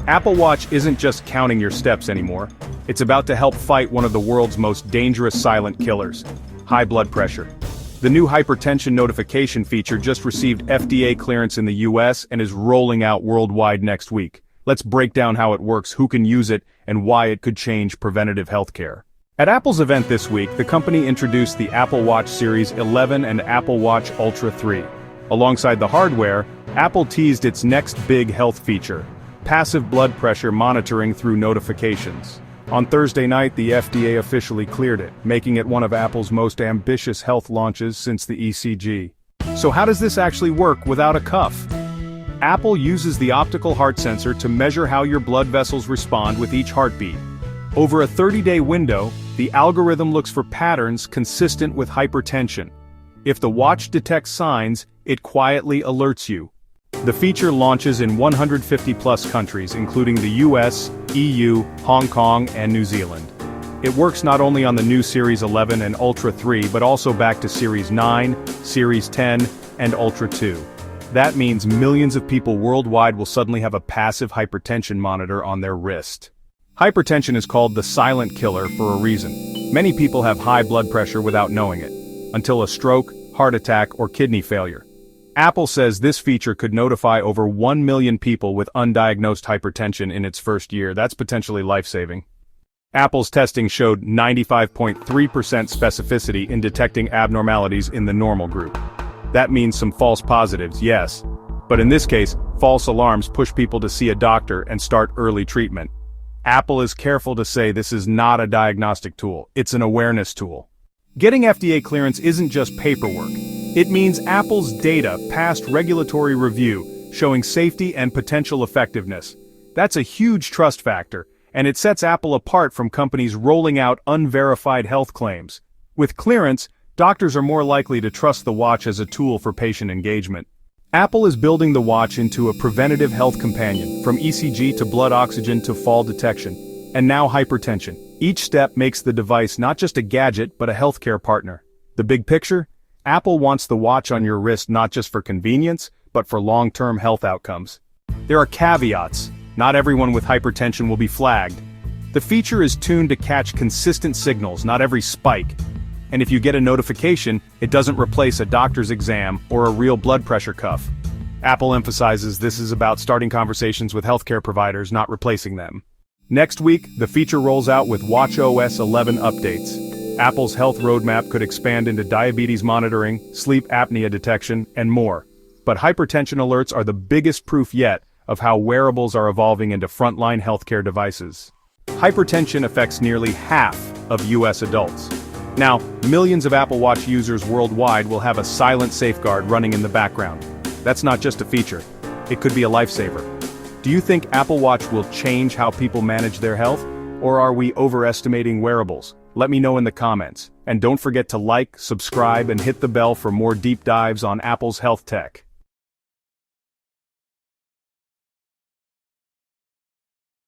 Apple Watch isn't just counting your steps anymore. It's about to help fight one of the world's most dangerous silent killers: high blood pressure. The new hypertension notification feature just received FDA clearance in the US and is rolling out worldwide next week. Let's break down how it works, who can use it, and why it could change preventative healthcare. At Apple's event this week, the company introduced the Apple Watch Series 11 and Apple Watch Ultra 3. Alongside the hardware, Apple teased its next big health feature: passive blood pressure monitoring through notifications. On Thursday night, the FDA officially cleared it, making it one of Apple's most ambitious health launches since the ECG. So how does this actually work without a cuff? Apple uses the optical heart sensor to measure how your blood vessels respond with each heartbeat. Over a 30-day window, the algorithm looks for patterns consistent with hypertension. If the watch detects signs, it quietly alerts you. The feature launches in 150+ countries, including the US, EU, Hong Kong, and New Zealand. It works not only on the new Series 11 and Ultra 3 but also back to Series 9, Series 10, and Ultra 2. That means millions of people worldwide will suddenly have a passive hypertension monitor on their wrist. Hypertension is called the silent killer for a reason. Many people have high blood pressure without knowing it, until a stroke, heart attack, or kidney failure. Apple says this feature could notify over 1 million people with undiagnosed hypertension in its first year. That's potentially life-saving. Apple's testing showed 95.3% specificity in detecting abnormalities in the normal group. That means some false positives, yes. But in this case, false alarms push people to see a doctor and start early treatment. Apple is careful to say this is not a diagnostic tool, it's an awareness tool. Getting FDA clearance isn't just paperwork. It means Apple's data passed regulatory review, showing safety and potential effectiveness. That's a huge trust factor, and it sets Apple apart from companies rolling out unverified health claims. With clearance, doctors are more likely to trust the watch as a tool for patient engagement. Apple is building the watch into a preventative health companion, from ECG to blood oxygen to fall detection, and now hypertension. Each step makes the device not just a gadget but a healthcare partner. The big picture? Apple wants the watch on your wrist not just for convenience, but for long-term health outcomes. There are caveats. Not everyone with hypertension will be flagged. The feature is tuned to catch consistent signals, not every spike. And if you get a notification, it doesn't replace a doctor's exam or a real blood pressure cuff. Apple emphasizes this is about starting conversations with healthcare providers, not replacing them. Next week, the feature rolls out with watchOS 11 updates. Apple's health roadmap could expand into diabetes monitoring, sleep apnea detection, and more. But hypertension alerts are the biggest proof yet of how wearables are evolving into frontline healthcare devices. Hypertension affects nearly half of US adults. Now, millions of Apple Watch users worldwide will have a silent safeguard running in the background. That's not just a feature. It could be a lifesaver. Do you think Apple Watch will change how people manage their health? Or are we overestimating wearables? Let me know in the comments. And don't forget to like, subscribe, and hit the bell for more deep dives on Apple's health tech.